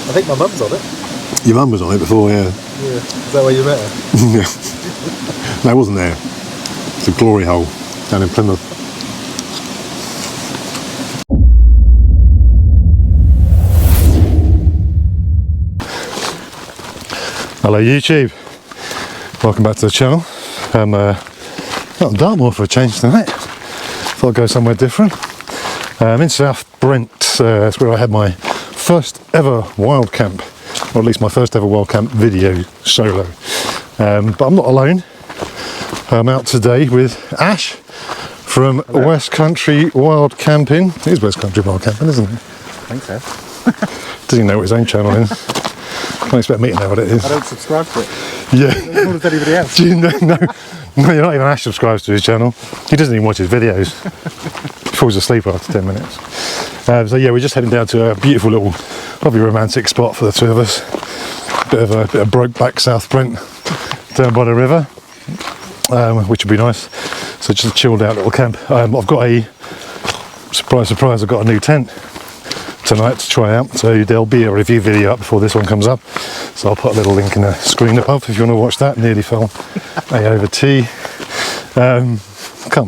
I think my mum's on it. Your mum was on it before, yeah. Yeah. Is that where you met her? Yeah. No, it wasn't there. It's a glory hole down in Plymouth. Hello YouTube. Welcome back to the channel. I'm out in Dartmoor for a change tonight. Thought I'd go somewhere different. In South Brent. That's where I had my first ever wild camp. Or at least my first ever wild camp video solo. But I'm not alone. I'm out today with Ash from West Country Wild Camping. It is West Country Wild Camping, isn't it? I think so. Doesn't even know what his own channel is. Can't expect me to know what it is. I don't subscribe to it. Yeah. Nor does anybody else. No, you're not even Ash subscribes to his channel. He doesn't even watch his videos. He falls asleep after 10 minutes. So yeah, we're just heading down to a beautiful little, lovely romantic spot for the two of us. Bit of broke-back South Brent down by the river, which would be nice. So just a chilled out little camp. I've got a, surprise, surprise, I've got a new tent tonight to try out. So there'll be a review video up before this one comes up. So I'll put a little link in the screen above if you want to watch that. Nearly fell A over T. Can't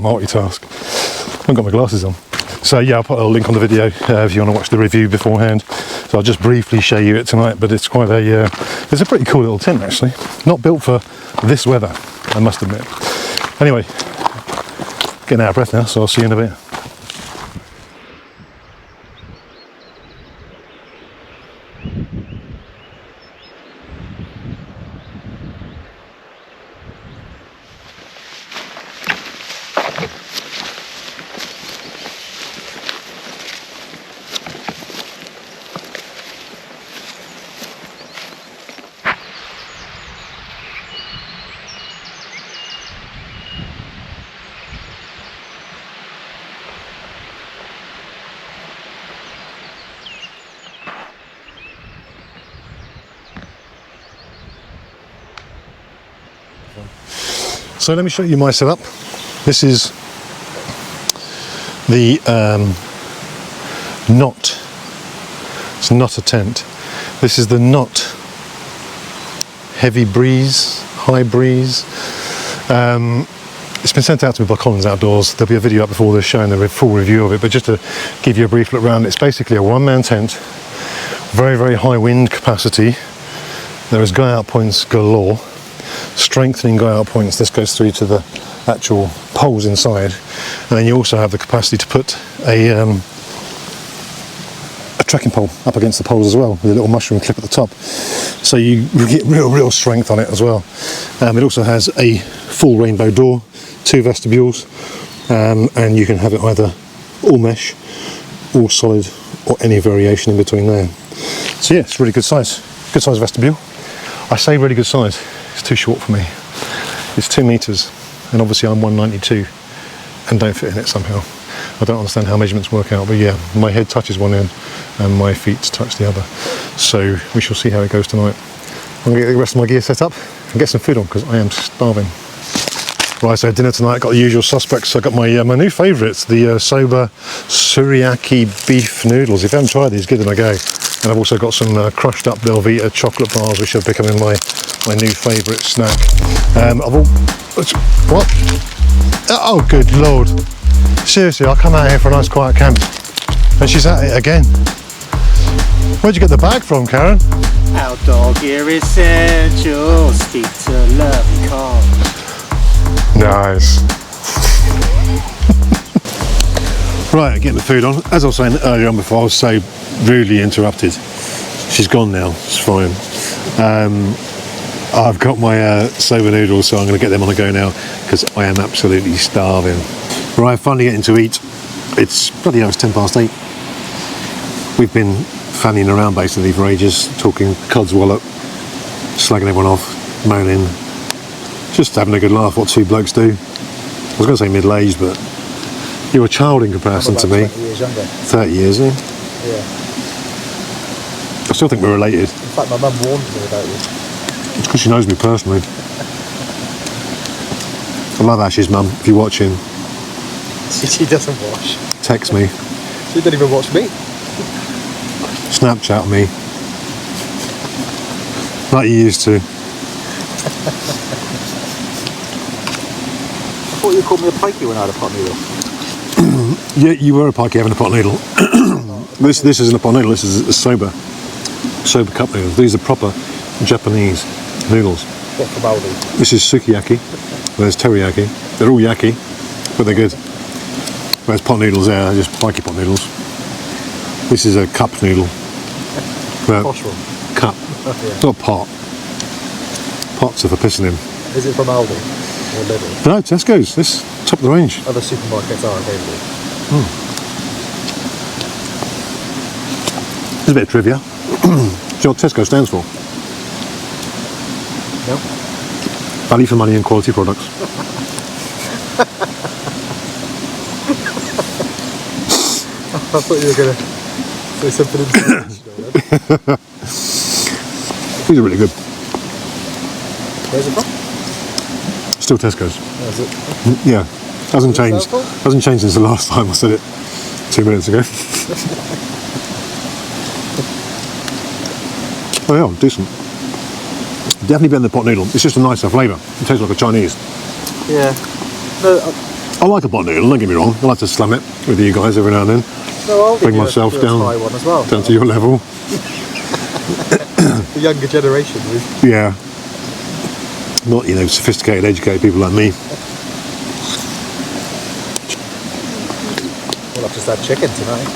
multitask. I haven't got my glasses on. So yeah, I'll put a link on the video if you want to watch the review beforehand. So I'll just briefly show you it tonight, but it's quite a, it's a pretty cool little tent actually. Not built for this weather, I must admit. Anyway, getting out of breath now, so I'll see you in a bit. So let me show you my setup. This is the Knot. It's not a tent. This is the Knot Heavy Breeze, High Breeze. It's been sent out to me by Collins Outdoors. There'll be a video up before this showing the full review of it, but just to give you a brief look around, it's basically a one-man tent, very, very high wind capacity. There is guy out points galore. Strengthening guy out points. This goes through to the actual poles inside, and then you also have the capacity to put a trekking pole up against the poles as well, with a little mushroom clip at the top, so you get real strength on it as well. It also has a full rainbow door, 2 vestibules, and you can have it either all mesh, all solid, or any variation in between there. So yeah, it's really good size vestibule. I say really good size. It's too short for me. It's 2 meters, and obviously I'm 192 and don't fit in it somehow. I don't understand how measurements work out, but yeah, my head touches one end and my feet touch the other. So we shall see how it goes tonight. I'm gonna get the rest of my gear set up and get some food on because I am starving. Right, so dinner tonight, got the usual suspects. I got my my new favourites, the Soba Suriaki beef noodles. If you haven't tried these, give them a go. And I've also got some crushed up Velveeta chocolate bars, which are becoming my new favourite snack. What? Oh, good lord! Seriously, I'll come out here for a nice quiet camp, and she's at it again. Where'd you get the bag from, Karen? Outdoor gear essentials. Speak to love cars. Nice. Right, getting the food on. As I was saying earlier on before, I was so rudely interrupted. She's gone now, it's fine. I've got my soba noodles, so I'm going to get them on the go now because I am absolutely starving. Right, finally getting to eat. It's bloody hell, it's 8:10. We've been fanning around basically for ages, talking codswallop, slagging everyone off, moaning, just having a good laugh. What 2 blokes do. I was going to say middle-aged, but you're a child in comparison to me. 20 years younger. 30 years, eh? Yeah. I still think we're related. In fact, my mum warned me about you. It's because she knows me personally. I love Ash's mum, if you're watching. She doesn't watch. Text me. She doesn't even watch me. Snapchat me. like you used to. I thought you called me a pikey when I had a pot noodle. Yeah, you were a pikey having a pot noodle. This isn't a pot noodle, this is a sober cup noodles. These are proper Japanese noodles. What from Aldi? This is sukiyaki, there's teriyaki. They're all yaki, but they're good. Whereas pot noodles there are just pikey pot noodles. This is a cup noodle. Posh one. Cup. Oh, yeah. It's not pot. Pots are for pissing in. Is it from Aldi or Lidl? No, Tesco's. This top of the range. Other supermarkets are available. There's a bit of trivia. Do you know what Tesco stands for? No. Value for money and quality products. I thought you were going to say something inspirational then. These are really good. Where's it from? Still Tesco's. Oh, is it? Yeah. Hasn't changed. Circle? Hasn't changed since the last time I said it 2 minutes ago. Oh yeah, decent. Definitely better than the pot noodle. It's just a nicer flavour. It tastes like a Chinese. Yeah. No, I like a pot noodle, don't get me wrong. I like to slam it with you guys every now and then. no, I'll Bring myself down, try one as well. down to your level. The younger generation. Yeah. Not, you know, sophisticated, educated people like me. Well, I've just had chicken tonight.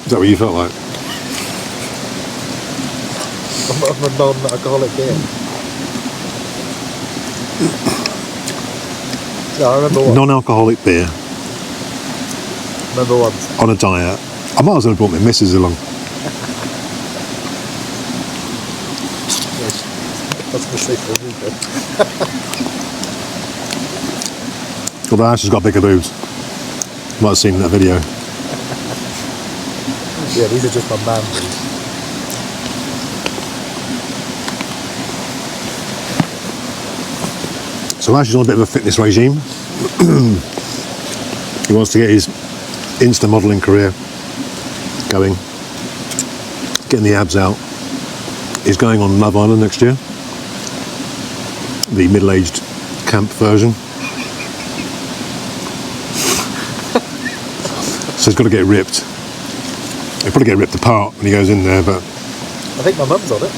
Is that what you felt like? I'm a non-alcoholic beer. No, I remember what. Non-alcoholic beer Remember once. on a diet. I might as well have brought my missus along. I was going to say something good. Although Ash has got bigger boobs. You might have seen that video. Yeah, these are just my man boobs. So Ash is on a bit of a fitness regime. He wants to get his Insta modelling career going, getting the abs out. He's going on Love Island next year, the middle-aged camp version. So he's got to get ripped. He'll probably get ripped apart when he goes in there, but I think my mum's on it.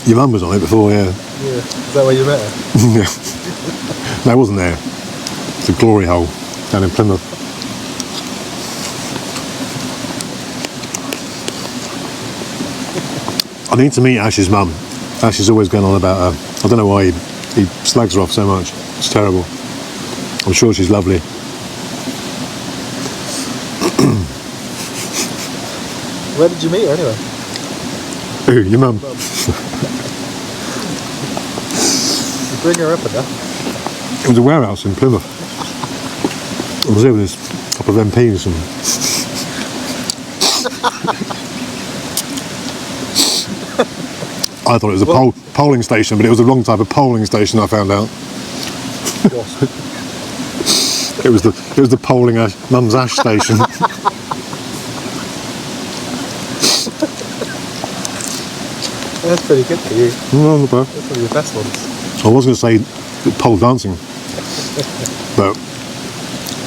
your mum was on it before, yeah. Yeah. Is that where you met her? Yeah. No, it wasn't there. It's a glory hole down in Plymouth. I need to meet Ash's mum. Ash is always going on about her. I don't know why he slags her off so much. It's terrible. I'm sure she's lovely. Where did you meet her anyway? Who, your mum? You bring her up enough. It was a warehouse in Plymouth. I was there with a couple of MPs and I thought it was a polling station, but it was the wrong type of polling station, I found out. It was the polling Mum's Ash station. That's pretty good for you. No, not bad. That's one of your best ones. I was going to say pole dancing, but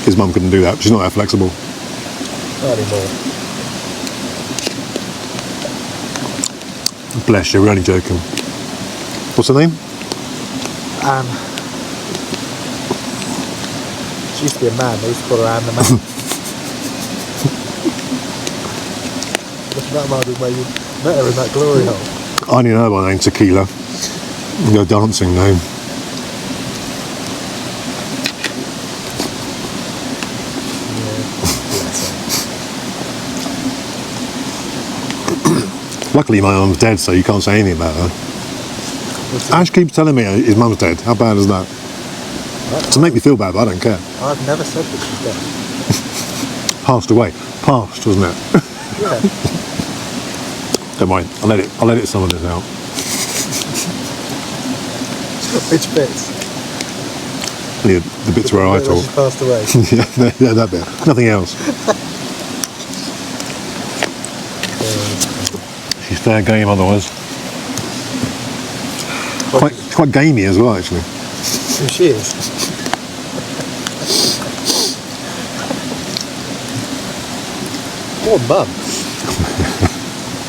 his mum couldn't do that. She's not that flexible. Not anymore. Bless you, we're only joking. What's her name? Anne. She used to be a man. They used to call her Anne the man. That might be where you met her in that glory hole. I only know by name Tequila. No dancing name. Luckily my mum's dead, so you can't say anything about her. Ash keeps telling me his mum's dead. How bad is that? To make me feel bad, but I don't care. I've never said that she's dead. Passed away. Passed, wasn't it? Yeah. Don't mind. I'll edit some of this out. Which bits? The bits where I talk. She passed away. Yeah, that bit. Nothing else. She's fair game otherwise. quite gamey as well, actually. Who she is. Poor mum.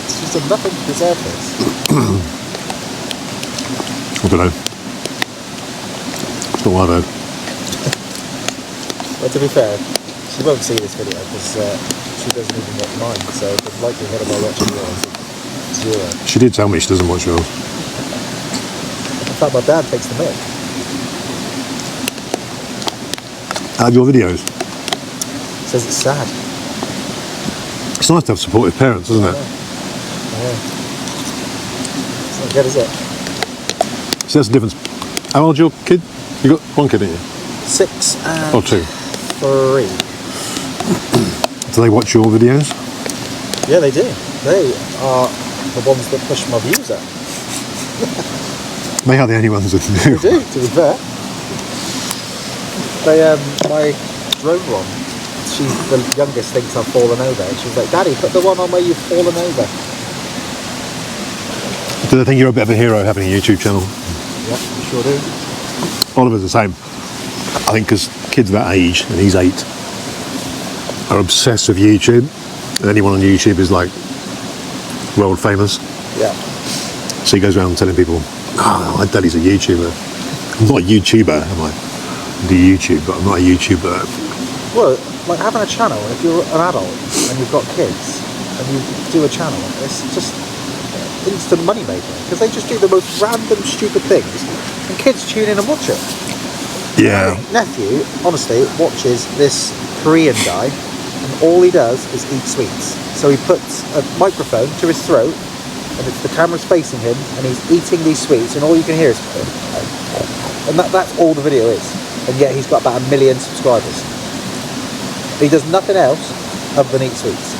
She's done nothing to deserve this. I don't know. It's not what I've heard. But to be fair, she won't see this video because she doesn't even watch mine, so the likelihood of her watching yours is 0. She did tell me she doesn't watch yours. In fact, my dad takes the mic. Out of your videos? Says it's sad. It's nice to have supportive parents, isn't it? Yeah. It's not good, is it? So that's the difference. How old's your kid? You got one kid, didn't you? 6 and Or 2? 3. Do they watch your videos? Yeah, they do. They are the ones that push my views up. They are the only ones that do. They do, to be fair. They, my drone one, the youngest thinks I've fallen over. And she's like, Daddy, put the one on where you've fallen over. Do they think you're a bit of a hero having a YouTube channel? Yeah, sure do. Oliver's the same. I think because kids that age, and he's 8, are obsessed with YouTube. And anyone on YouTube is like world famous. Yeah. So he goes around telling people, oh, my daddy's a YouTuber. I'm not a YouTuber. I'm like, I do YouTube, but I'm not a YouTuber. Well, like having a channel, if you're an adult and you've got kids and you do a channel, it's just instant money maker because they just do the most random stupid things and kids tune in and watch it. Yeah. My nephew, honestly, watches this Korean guy and all he does is eat sweets. So he puts a microphone to his throat and the camera's facing him and he's eating these sweets and all you can hear is and that's all the video is, and yet he's got about 1 million subscribers. He does nothing else other than eat sweets.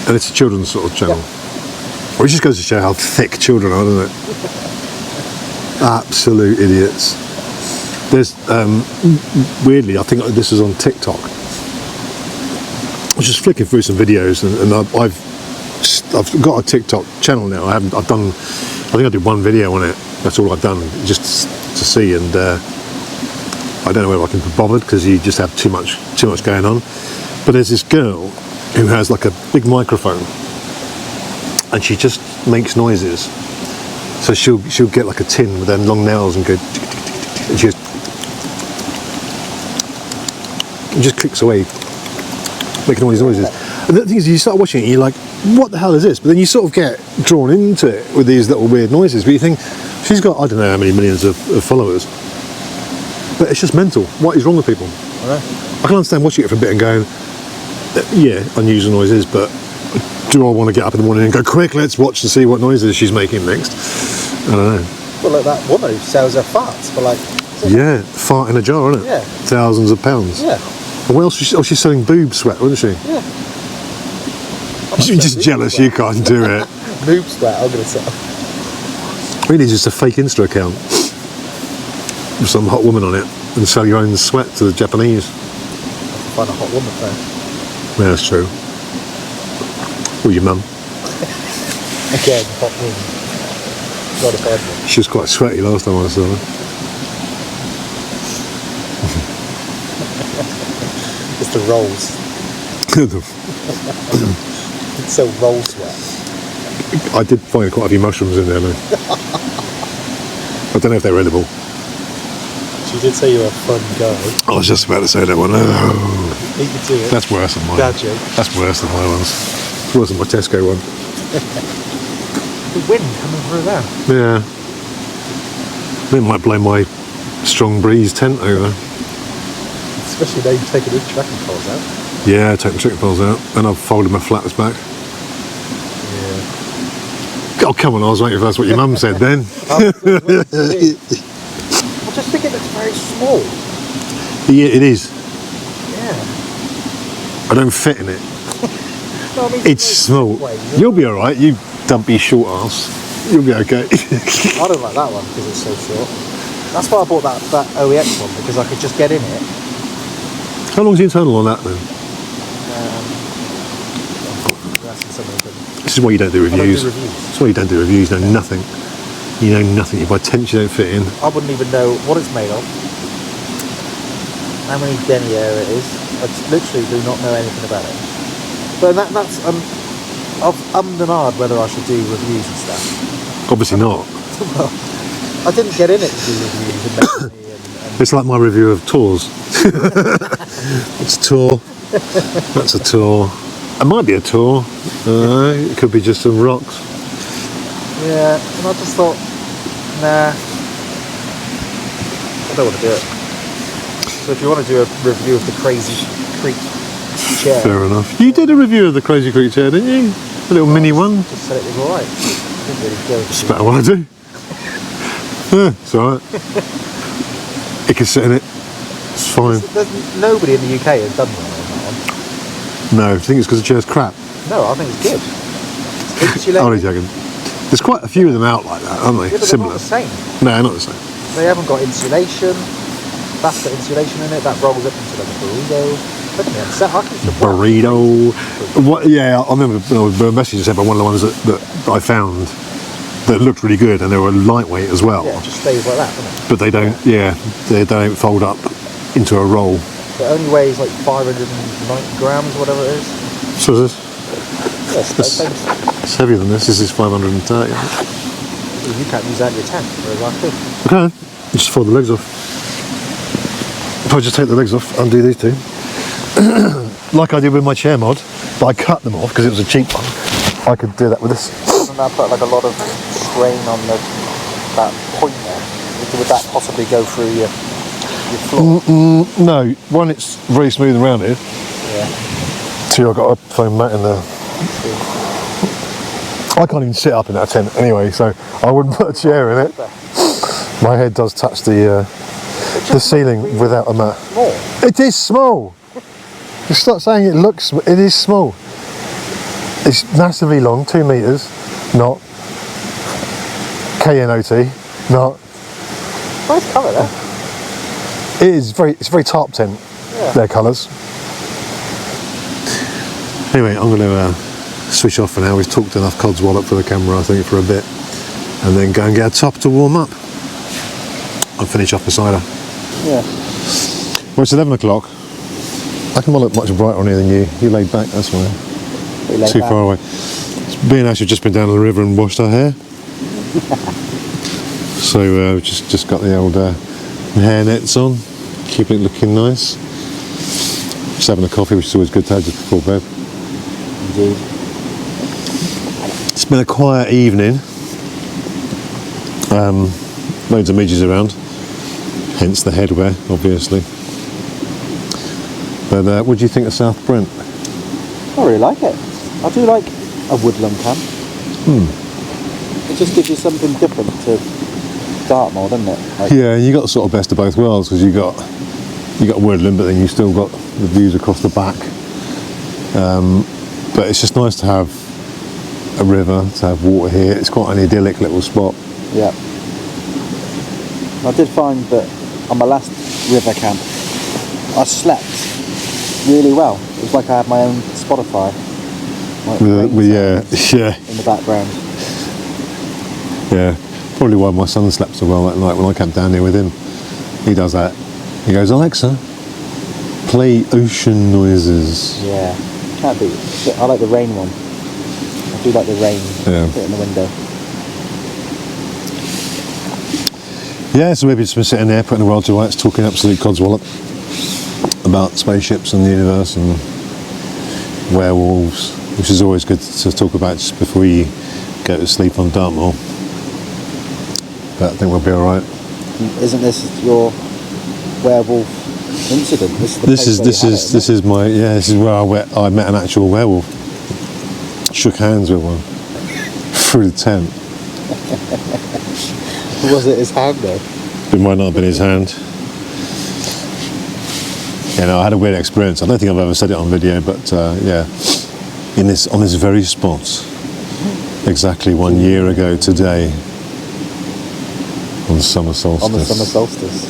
And it's a children's sort of channel. Yeah. Well, it just goes to show how thick children are, doesn't it? Absolute idiots. There's, weirdly, I think this is on TikTok. I was just flicking through some videos and I've got a TikTok channel now. I think I did one video on it. That's all I've done, just to see, and I don't know whether I can be bothered because you just have too much going on. But there's this girl who has like a big microphone and she just makes noises. So she'll get like a tin with them long nails and go, and she just clicks away, making all these noises. And the thing is, you start watching it and you're like, what the hell is this? But then you sort of get drawn into it with these little weird noises. But you think, she's got, I don't know how many millions of followers. But it's just mental. What is wrong with people? I can understand watching it for a bit and going, yeah, unusual noises, but do I want to get up in the morning and go, quick, let's watch to see what noises she's making next? I don't know. Well, like that woman who sells her farts for like... Yeah, fart in a jar, isn't it? Yeah. Thousands of pounds. Yeah. And what else? She's selling boob sweat, wasn't she? Yeah. You're just jealous you can't do it. Boob sweat, I'm going to sell. Really, just a fake Insta account with some hot woman on it and sell your own sweat to the Japanese. Find a hot woman though. Yeah, that's true. Or your mum. Again, hot woman. Not a bad one. She was quite sweaty last time I saw her. It's the rolls. It's so roll sweat. I did find quite a few mushrooms in there, man. I don't know if they're edible. She did say you were a fun guy. I was just about to say that one. Oh, Beat you to it. that's worse than mine. Dad joke. That's worse than my ones. It's worse than my Tesco one. The wind coming through there. Yeah. It might blow my strong breeze tent over. Especially now you've taken the tracking poles out. Yeah, take my trekking poles out, and I've folded my flaps back. Yeah. Oh, come on, I was waiting if that's what your mum said then. I just think it looks very small. Yeah, it is. Yeah. I don't fit in it. No, I mean, It's small. You'll be alright, you dumpy short ass. You'll be okay. I don't like that one because it's so short. That's why I bought that OEX one, because I could just get in it. How long's the internal on that then? That's something. This is why you don't do I don't reviews. do reviews. This is why you don't do reviews, no nothing. You know nothing. You buy tents you don't fit in. I wouldn't even know what it's made of, how many denier it is. I literally do not know anything about it. But that's I've ummed and ahed whether I should do reviews and stuff. Obviously not. Well, I didn't get in it to do reviews and make money and It's like my review of tours. It's a tour. That's a tour. It might be a tour. It could be just some rocks. yeah, and I just thought, nah, I don't want to do it. So if you want to do a review of the Crazy Creek chair, Fair enough. You did a review of the Crazy Creek chair, didn't you? A little mini one. just said it was alright. Didn't really go It's into better what I do. Yeah, it's alright. It can sit in it. It's fine. Nobody in the UK has done well on that one. No, I think it's because the chair's crap. No, I think it's good. It's insulated. Only joking. There's quite a few of them out like that, aren't they? Yeah, but they're Similar. not the same. No, not the same. They haven't got insulation. That's got insulation in it. That rolls up into like a burrito. Look at me, I'm set. I can just wow. Burrito. What? Yeah, I remember the message you said about one of the ones that I found that looked really good, and they were lightweight as well. Yeah, it just stays like that, doesn't it? But they don't. Yeah, they don't fold up into a roll. It only weighs like 590 grams, whatever it is. So is this? Yeah, it's It's heavier than this. This is 530. you can't use that in your tent, whereas I could. Okay, just fold the legs off. If I just take the legs off, undo these two, like I did with my chair mod, but I cut them off because it was a cheap one. I could do that with this. Doesn't that put like a lot of strain on that point there? Would that possibly go through your floor? No, one, it's very smooth and rounded. Yeah. Two, I've got a foam mat in there. I can't even sit up in that tent anyway, so I wouldn't put a chair in it. My head does touch the ceiling really without a mat. Small. It is small. You start saying it looks. It is small. It's massively long, 2 meters, not KNOT, not. Nice colour there. It is very. It's a very tarp tent. Yeah. Their colours. Anyway, I'm going to switch off for now. We've talked enough codswallop for the camera, I think, for a bit, and then go and get a top to warm up. I'll finish off the cider. Yeah. Well, it's 11 o'clock. I can look much brighter on here than you. You laid back, that's why. Too far away. Me and Ash have just been down to the river and washed our hair. So we've just got the old hair nets on, keeping it looking nice. Just having a coffee, which is always good to have just before bed. Indeed. It's been a quiet evening. Loads of midges around, hence the headwear, obviously. But what do you think of South Brent? I really like it. I do like a woodland camp. It just gives you something different to Dartmoor, doesn't it? Like, Yeah, you got sort of best of both worlds, because you got woodland, but then you still got the views across the back. But it's just nice to have a river, to have water here. It's quite an idyllic little spot. Yeah. I did find that on my last river camp, I slept really well. It was like I had my own Spotify. Like Yeah. In the background. Yeah. Probably why my son slept so well that night when I camped down here with him. He does that. He goes, Alexa, play ocean noises. Yeah. Can't beat it. I like the rain one. I do like the rain. Yeah. Sit in the window. Yeah, so we've just been sitting there putting the world to rights, talking absolute codswallop about spaceships and the universe and werewolves, which is always good to talk about just before you go to sleep on Dartmoor. But I think we'll be all right. Isn't this your werewolf incident? This is where I met an actual werewolf. Shook hands with one through the tent. Was it his hand though? It might not have been his hand. Yeah, no, I had a weird experience. I don't think I've ever said it on video, but yeah, on this very spot, exactly 1 year ago today, on the summer solstice. On the summer solstice.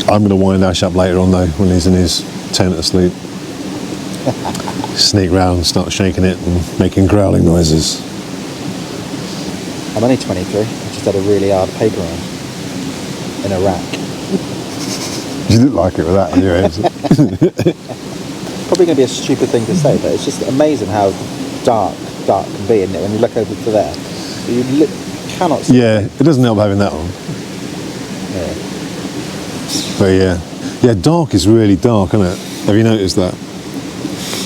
I'm going to wind Ash up later on though, when he's in his tent asleep. sneak round, start shaking it and making growling noises. I'm only 23. I just had a really hard paper round in a rack. You look like it with that on your head. Probably going to be a stupid thing to say, but it's just amazing how dark can be, isn't it? When you look over to there, you cannot see. Yeah, it doesn't help having that on. Yeah. But yeah, dark is really dark, isn't it? Have you noticed that?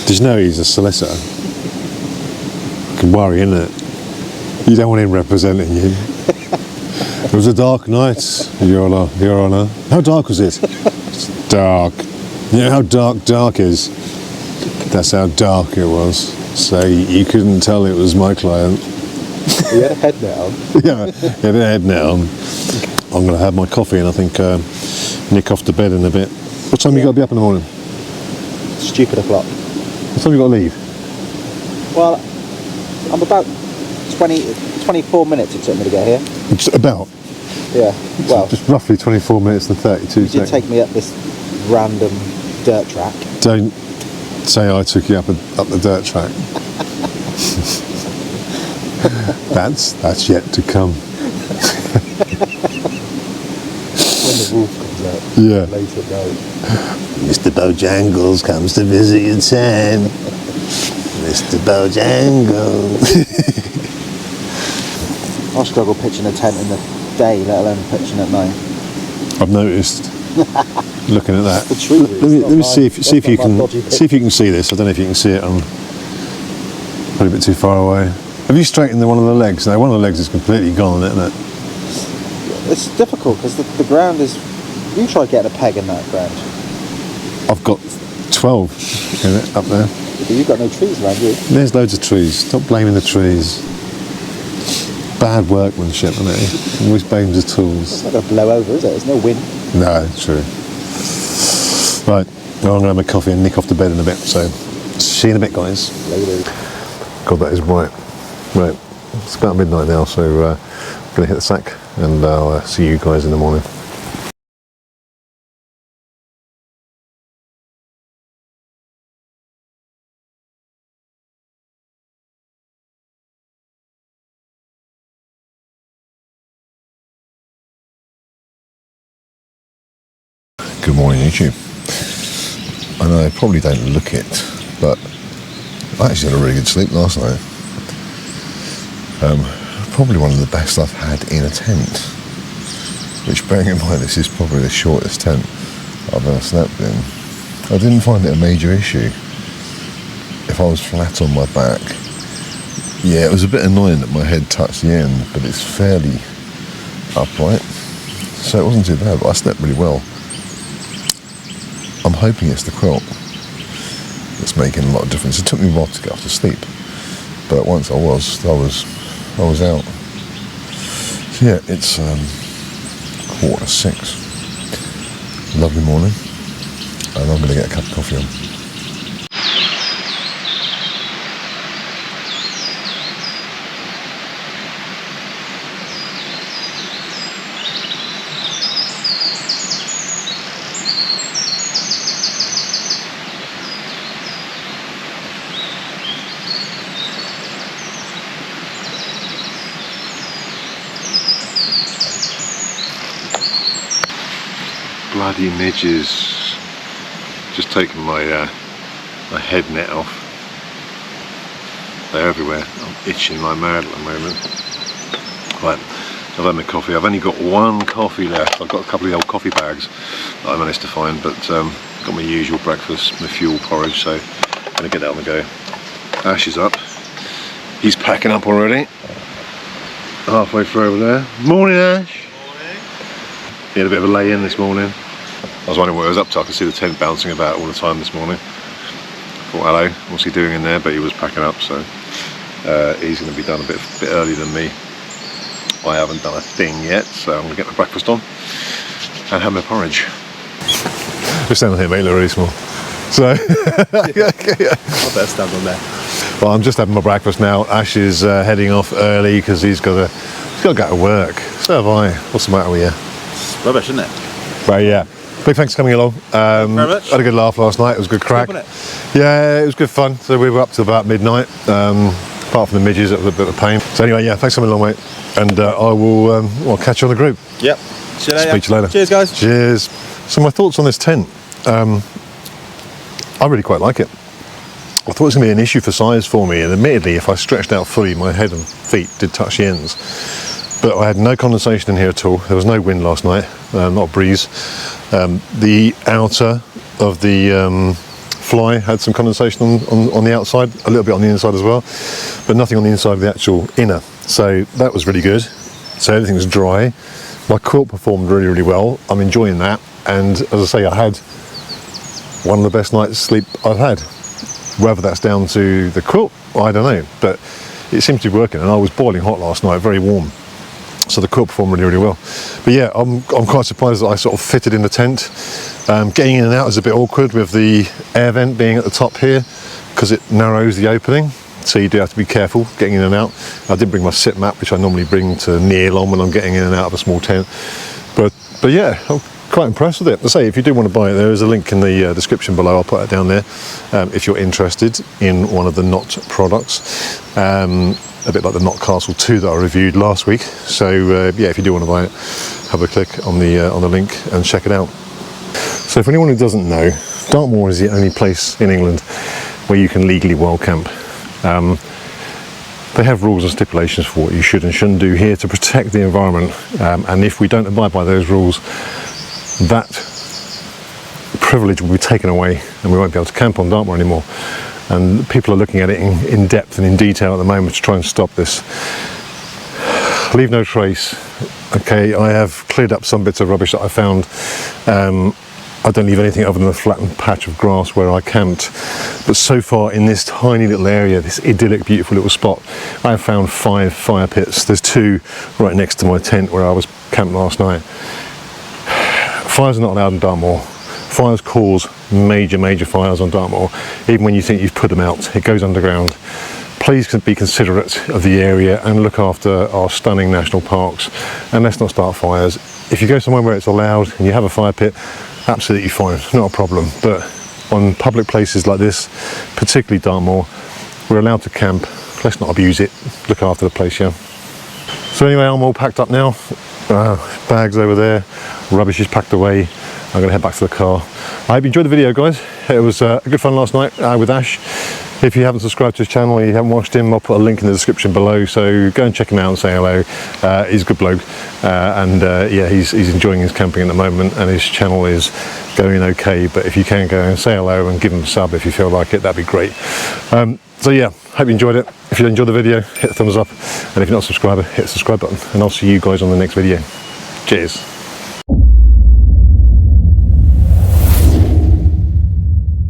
Did you know he's a solicitor? It can worry, isn't it? You don't want him representing you. It was a dark night, Your Honour. How dark was it? It's dark. You know how dark is? That's how dark it was. So you couldn't tell it was my client. He had a head net on. Yeah, he had a head net on. I'm going to have my coffee and I think nick off to bed in a bit. What time you got to be up in the morning? Stupid o'clock. What time you got to leave? Well, I'm about 24 minutes it took me to get here. Just about? Yeah, well. Just roughly 24 minutes and 32 seconds. You did take me up this random dirt track. Don't say I took you up the dirt track. That's yet to come. When the wolf comes out. Yeah. Late at night. Mr. Bojangles comes to visit your town. Mr. Bojangles. I struggle pitching a tent in the day, let alone pitching at night. I've noticed. Looking at that. The tree roots, Let me see if you not can see this. I don't know if you can see it. I'm probably a bit too far away. Have you straightened one of the legs? No, one of the legs is completely gone, isn't it? It's difficult because the ground is. You try getting a peg in that ground. I've got 12 in it up there. But you've got no trees around you. There's loads of trees. Stop blaming the trees. Bad workmanship, isn't it? Always blames the tools. It's not going to blow over, is it? There's no wind. No, true. Right, well, I'm going to have my coffee and nick off to bed in a bit, so see you in a bit, guys. Later. God, that is bright. Right, it's about midnight now, so I'm going to hit the sack and I'll see you guys in the morning. Good morning, YouTube. I know I probably don't look it, but I actually had a really good sleep last night. Probably one of the best I've had in a tent, which, bearing in mind this is probably the shortest tent I've ever slept in. I didn't find it a major issue. If I was flat on my back, yeah, it was a bit annoying that my head touched the end, but it's fairly upright, so it wasn't too bad, but I slept really well. I'm hoping it's the quilt that's making a lot of difference. It took me a while to get off to sleep, but once I was out. So yeah, it's 6:15. Lovely morning, and I'm going to get a cup of coffee on. Bloody midges. Just taken my my head net off. They're everywhere. I'm itching like mad at the moment. Right, I've had my coffee. I've only got one coffee left. I've got a couple of the old coffee bags that I managed to find, but got my usual breakfast, my fuel porridge, so I'm gonna get that on the go. Ash is up. He's packing up already. Halfway through over there. Morning, Ash. He had a bit of a lay-in this morning. I was wondering what he was up to. I could see the tent bouncing about all the time this morning. Thought, hello, what's he doing in there? But he was packing up, so he's going to be done a bit earlier than me. I haven't done a thing yet, so I'm going to get my breakfast on and have my porridge. Just down here, mate, look really small. So, I better stand on there. Well, I'm just having my breakfast now. Ash is heading off early because he's got to go to work. So have I. What's the matter with you? Rubbish, isn't it? But yeah, Big thanks for coming along. Thank you very much. Had a good laugh last night. It was a good crack. Wasn't Yeah, it was good fun. So we were up to about midnight. Apart from the midges, it was a bit of a pain. So anyway, yeah, thanks for coming along, mate. And I will I'll catch you on the group. Yep. See you later. Speak to you later. Cheers, guys. Cheers. So my thoughts on this tent. I really quite like it. I thought it was going to be an issue for size for me, and admittedly, if I stretched out fully, my head and feet did touch the ends. But I had no condensation in here at all. There was no wind last night, not a breeze. The outer of the fly had some condensation on the outside, a little bit on the inside as well, but nothing on the inside of the actual inner. So that was really good. So everything's dry. My quilt performed really, really well. I'm enjoying that. And as I say, I had one of the best nights sleep I've had. Whether that's down to the quilt, I don't know, but it seems to be working. And I was boiling hot last night, very warm. So the quilt performed really, really well. But yeah, I'm quite surprised that I sort of fitted in the tent. Getting in and out is a bit awkward with the air vent being at the top here, because it narrows the opening. So you do have to be careful getting in and out. I did bring my sit mat, which I normally bring to kneel on when I'm getting in and out of a small tent. But yeah, I'm quite impressed with it. As I say, if you do want to buy it, there is a link in the description below. I'll put it down there if you're interested in one of the Knot products. A bit like the Knot Castle 2 that I reviewed last week. So yeah, if you do want to buy it, have a click on the link and check it out. So for anyone who doesn't know, Dartmoor is the only place in England where you can legally wild camp. They have rules and stipulations for what you should and shouldn't do here to protect the environment, and if we don't abide by those rules, that privilege will be taken away and we won't be able to camp on Dartmoor anymore. And people are looking at it in depth and in detail at the moment to try and stop this. Leave no trace. Okay, I have cleared up some bits of rubbish that I found. I don't leave anything other than a flattened patch of grass where I camped. But so far in this tiny little area, this idyllic, beautiful little spot, I have found 5 fire pits. There's 2 right next to my tent where I was camped last night. Fires are not allowed in Dartmoor. Fires cause major fires on Dartmoor. Even when you think you've put them out, it goes underground. Please be considerate of the area and look after our stunning national parks, and let's not start fires. If you go somewhere where it's allowed and you have a fire pit, absolutely fine, not a problem. But on public places like this, particularly Dartmoor, we're allowed to camp. Let's not abuse it. Look after the place, yeah. So anyway, I'm all packed up now. Bags over there, rubbish is packed away. I'm going to head back to the car. I hope you enjoyed the video, guys. It was good fun last night with Ash. If you haven't subscribed to his channel or you haven't watched him, I'll put a link in the description below, so go and check him out and say hello. He's a good bloke, and yeah, he's enjoying his camping at the moment, and his channel is going okay. But if you can go and say hello and give him a sub if you feel like it, that'd be great. So yeah, hope you enjoyed it. If you enjoyed the video, hit the thumbs up, and if you're not a subscriber, hit the subscribe button, and I'll see you guys on the next video. Cheers.